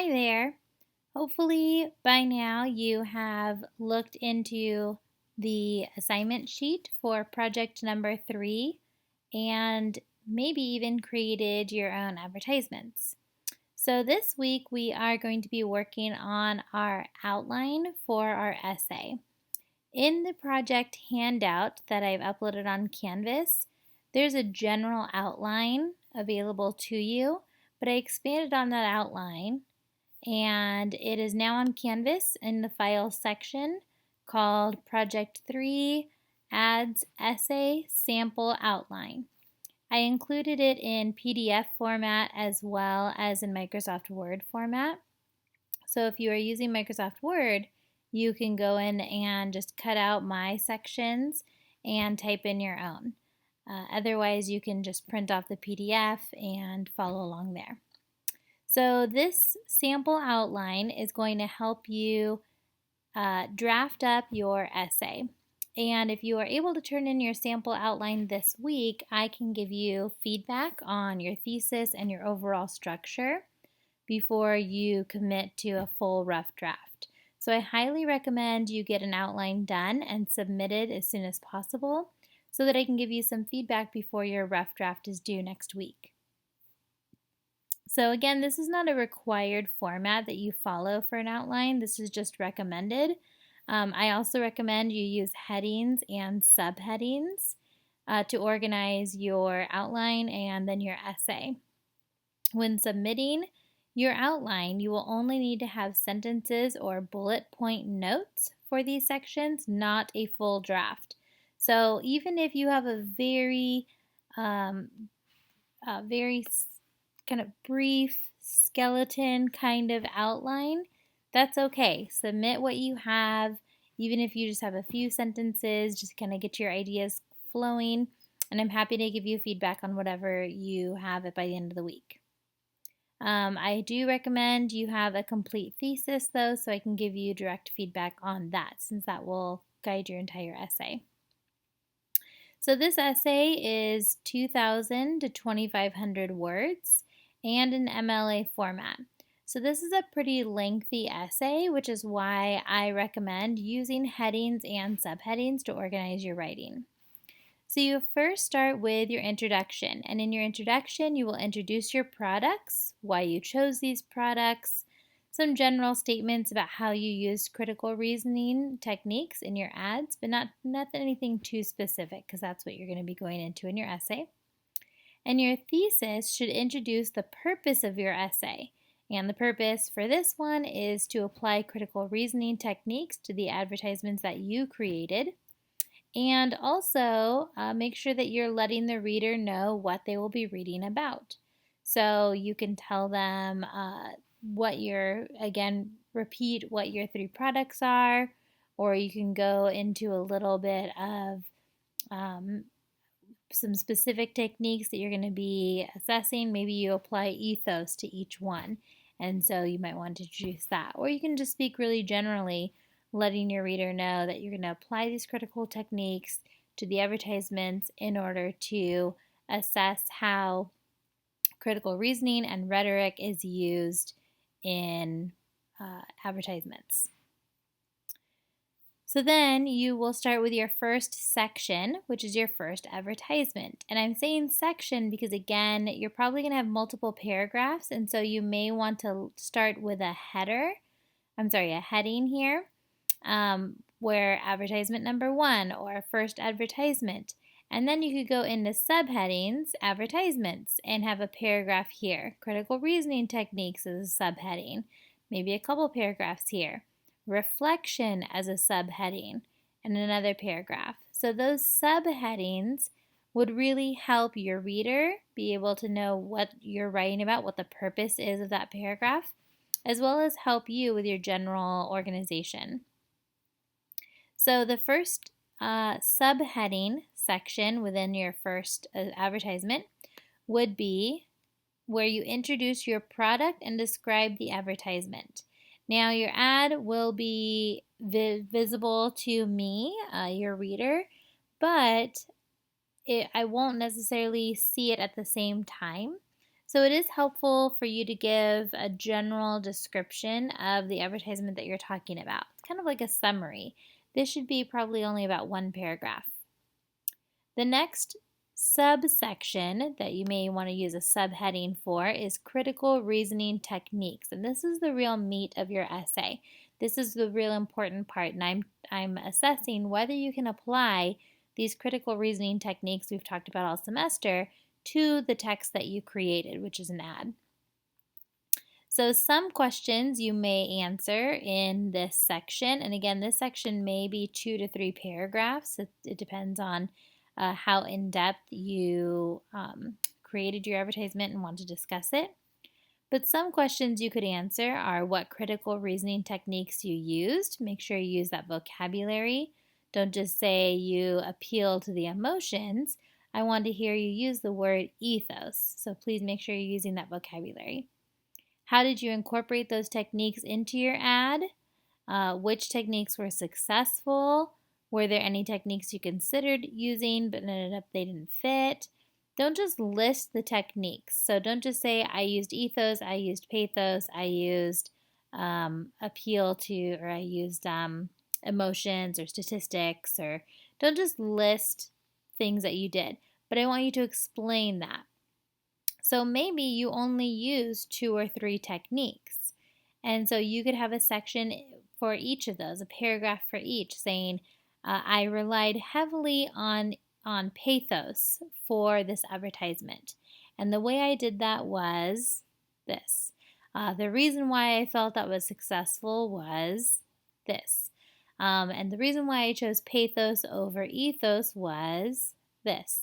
Hi there. Hopefully by now you have looked into the assignment sheet for project number 3 and maybe even created your own advertisements. So this week we are going to be working on our outline for our essay. In the project handout that I've uploaded on Canvas, there's a general outline available to you, but I expanded on that outline and it is now on Canvas in the file section called Project 3 Adds Essay Sample Outline. I included it in PDF format as well as in Microsoft Word format. So if you are using Microsoft Word, you can go in and just cut out my sections and type in your own. Otherwise, you can just print off the PDF and follow along there. So this sample outline is going to help you draft up your essay. And if you are able to turn in your sample outline this week, I can give you feedback on your thesis and your overall structure before you commit to a full rough draft. So I highly recommend you get an outline done and submitted as soon as possible so that I can give you some feedback before your rough draft is due next week. So again, this is not a required format that you follow for an outline. This is just recommended. I also recommend you use headings and subheadings to organize your outline and then your essay. When submitting your outline, you will only need to have sentences or bullet point notes for these sections, not a full draft. So even if you have a very kind of brief skeleton kind of outline, that's okay. Submit what you have, even if you just have a few sentences, just kind of get your ideas flowing, and I'm happy to give you feedback on whatever you have by the end of the week. I do recommend you have a complete thesis though, so I can give you direct feedback on that since that will guide your entire essay. So this essay is 2,000 to 2,500 words and an MLA format. So this is a pretty lengthy essay, which is why I recommend using headings and subheadings to organize your writing. So you first start with your introduction, and in your introduction you will introduce your products, why you chose these products, some general statements about how you use critical reasoning techniques in your ads, but not anything too specific because that's what you're going to be going into in your essay. And your thesis should introduce the purpose of your essay. And the purpose for this one is to apply critical reasoning techniques to the advertisements that you created. And also make sure that you're letting the reader know what they will be reading about. So you can tell them repeat what your 3 products are, or you can go into a little bit of some specific techniques that you're going to be assessing. Maybe you apply ethos to each one, and so you might want to introduce that. Or you can just speak really generally, letting your reader know that you're going to apply these critical techniques to the advertisements in order to assess how critical reasoning and rhetoric is used in advertisements. So then you will start with your first section, which is your first advertisement. And I'm saying section because, again, you're probably going to have multiple paragraphs, and so you may want to start with a heading here, where advertisement number 1 or first advertisement. And then you could go into subheadings, advertisements, and have a paragraph here. Critical reasoning techniques as a subheading. Maybe a couple paragraphs here. Reflection as a subheading, and another paragraph. So those subheadings would really help your reader be able to know what you're writing about, what the purpose is of that paragraph, as well as help you with your general organization. So the first subheading section within your first advertisement would be where you introduce your product and describe the advertisement. Now your ad will be visible to me, your reader, but I won't necessarily see it at the same time. So it is helpful for you to give a general description of the advertisement that you're talking about. It's kind of like a summary. This should be probably only about one paragraph. The next subsection that you may want to use a subheading for is critical reasoning techniques. And this is the real meat of your essay. This is the real important part, and I'm assessing whether you can apply these critical reasoning techniques we've talked about all semester to the text that you created, which is an ad. So some questions you may answer in this section, and again, this section may be 2 to 3 paragraphs. It depends on how in-depth you created your advertisement and want to discuss it. But some questions you could answer are what critical reasoning techniques you used. Make sure you use that vocabulary. Don't just say you appeal to the emotions. I want to hear you use the word ethos. So please make sure you're using that vocabulary. How did you incorporate those techniques into your ad? Which techniques were successful? Were there any techniques you considered using but ended up they didn't fit? Don't just list the techniques. So don't just say, I used ethos, I used pathos, I used appeal to, or I used emotions or statistics, or don't just list things that you did. But I want you to explain that. So maybe you only use 2 or 3 techniques. And so you could have a section for each of those, a paragraph for each, saying, I relied heavily on pathos for this advertisement. And the way I did that was this. The reason why I felt that was successful was this. And the reason why I chose pathos over ethos was this.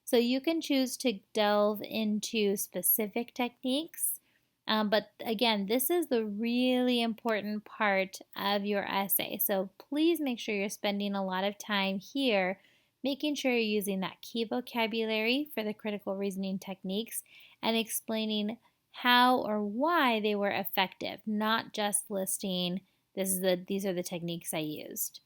So you can choose to delve into specific techniques. But again, this is the really important part of your essay. So please make sure you're spending a lot of time here, making sure you're using that key vocabulary for the critical reasoning techniques and explaining how or why they were effective, not just listing these are the techniques I used.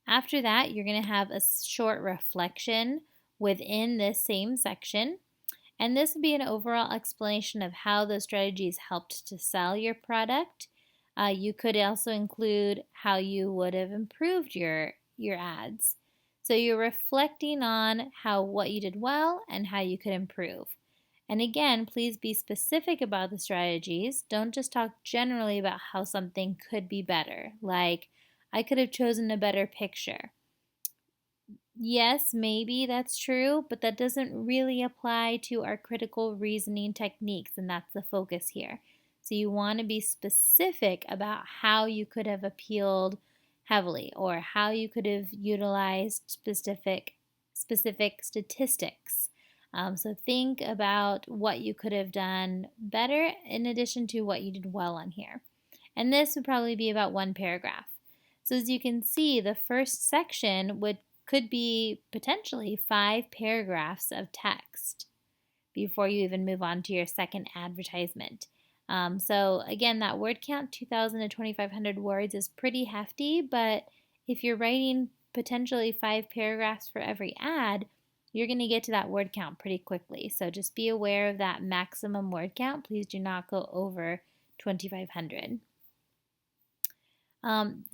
After that, you're going to have a short reflection within this same section. And this would be an overall explanation of how those strategies helped to sell your product. You could also include how you would have improved your ads. So you're reflecting on what you did well and how you could improve. And again, please be specific about the strategies. Don't just talk generally about how something could be better, like I could have chosen a better picture. Yes, maybe that's true, but that doesn't really apply to our critical reasoning techniques, and that's the focus here. So you want to be specific about how you could have appealed heavily or how you could have utilized specific statistics. So think about what you could have done better in addition to what you did well on here. And this would probably be about 1 paragraph. So as you can see, the first section could be potentially 5 paragraphs of text before you even move on to your second advertisement. So again, that word count, 2,000 to 2,500 words, is pretty hefty, but if you're writing potentially 5 paragraphs for every ad, you're going to get to that word count pretty quickly. So just be aware of that maximum word count. Please do not go over 2,500.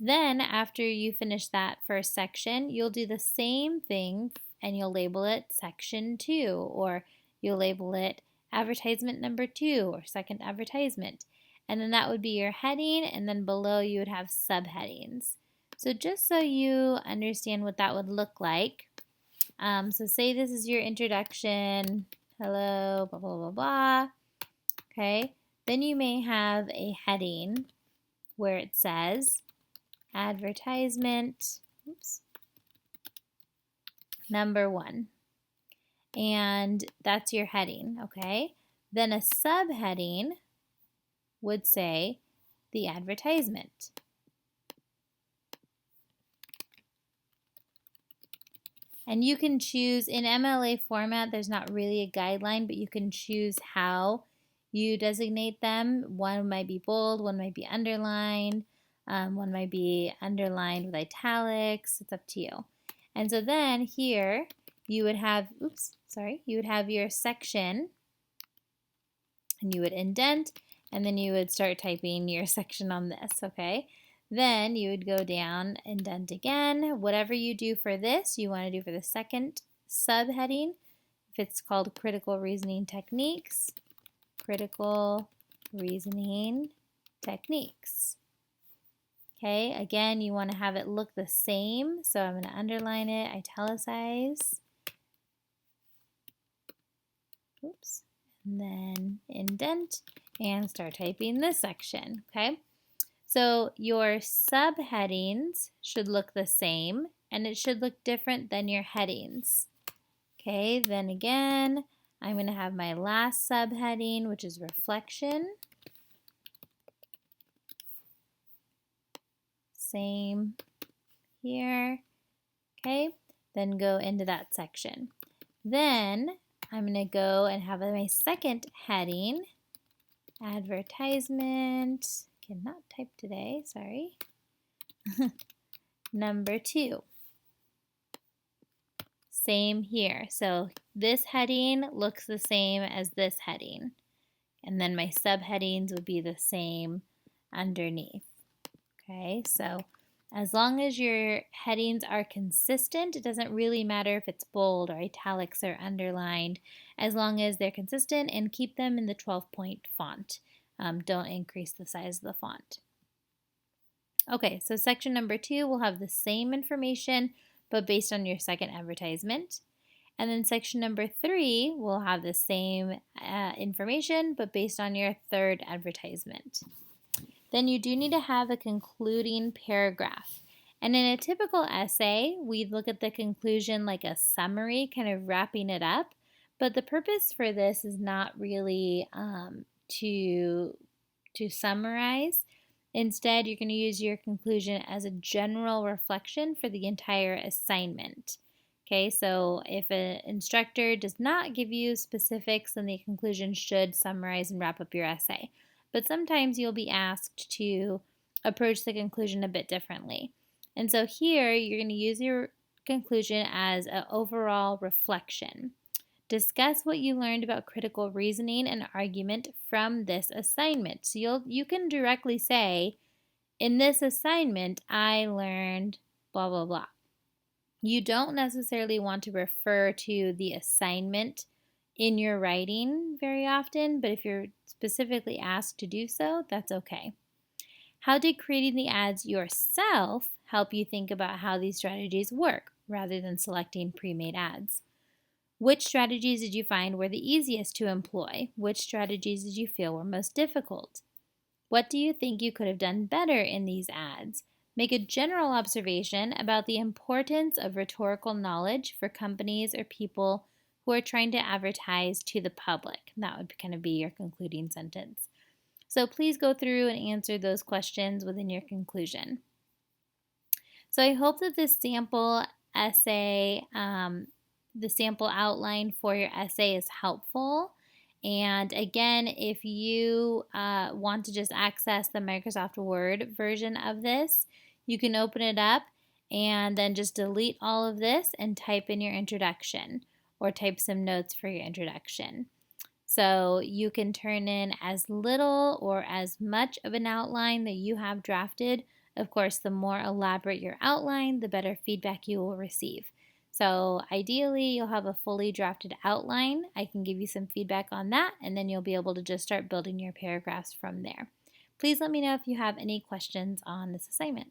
Then after you finish that first section, you'll do the same thing and you'll label it section 2, or you'll label it advertisement number 2 or second advertisement. And then that would be your heading, and then below you would have subheadings. So just so you understand what that would look like, so say this is your introduction, hello, blah, blah, blah, blah, okay? Then you may have a heading where it says advertisement, number 1. And that's your heading, okay? Then a subheading would say the advertisement. And you can choose, in MLA format, there's not really a guideline, but you can choose how you designate them. One might be bold, one might be underlined, one might be underlined with italics. It's up to you. And so then here you would have, you would have your section, and you would indent, and then you would start typing your section on this, okay? Then you would go down, indent again. Whatever you do for this, you want to do for the second subheading. If it's called critical reasoning techniques, critical reasoning techniques. Okay, again, you want to have it look the same, so I'm going to underline it, italicize. Oops. And then indent and start typing this section, okay? So your subheadings should look the same, and it should look different than your headings. Okay, then again, I'm going to have my last subheading, which is reflection. Same here, okay? Then go into that section. Then I'm going to go and have my second heading, advertisement. Cannot type today, sorry. Number 2. Same here. So this heading looks the same as this heading. And then my subheadings would be the same underneath. Okay, so as long as your headings are consistent, it doesn't really matter if it's bold or italics or underlined, as long as they're consistent, and keep them in the 12-point font. Don't increase the size of the font. Okay, so section number 2 will have the same information, but based on your second advertisement. And then section number 3 will have the same information, but based on your third advertisement. Then you do need to have a concluding paragraph. And in a typical essay, we'd look at the conclusion like a summary, kind of wrapping it up. But the purpose for this is not really to summarize. Instead, you're going to use your conclusion as a general reflection for the entire assignment. Okay, so if an instructor does not give you specifics, then the conclusion should summarize and wrap up your essay. But sometimes you'll be asked to approach the conclusion a bit differently. And so here, you're going to use your conclusion as an overall reflection. Discuss what you learned about critical reasoning and argument from this assignment. So you can directly say, in this assignment, I learned blah, blah, blah. You don't necessarily want to refer to the assignment in your writing very often, but if you're specifically asked to do so, that's okay. How did creating the ads yourself help you think about how these strategies work rather than selecting pre-made ads? Which strategies did you find were the easiest to employ? Which strategies did you feel were most difficult? What do you think you could have done better in these ads? Make a general observation about the importance of rhetorical knowledge for companies or people who are trying to advertise to the public. That would kind of be your concluding sentence. So please go through and answer those questions within your conclusion. So I hope that this sample essay, the sample outline for your essay is helpful. And again, if you want to just access the Microsoft Word version of this, you can open it up and then just delete all of this and type in your introduction or type some notes for your introduction. So you can turn in as little or as much of an outline that you have drafted. Of course, the more elaborate your outline, the better feedback you will receive. So ideally, you'll have a fully drafted outline. I can give you some feedback on that, and then you'll be able to just start building your paragraphs from there. Please let me know if you have any questions on this assignment.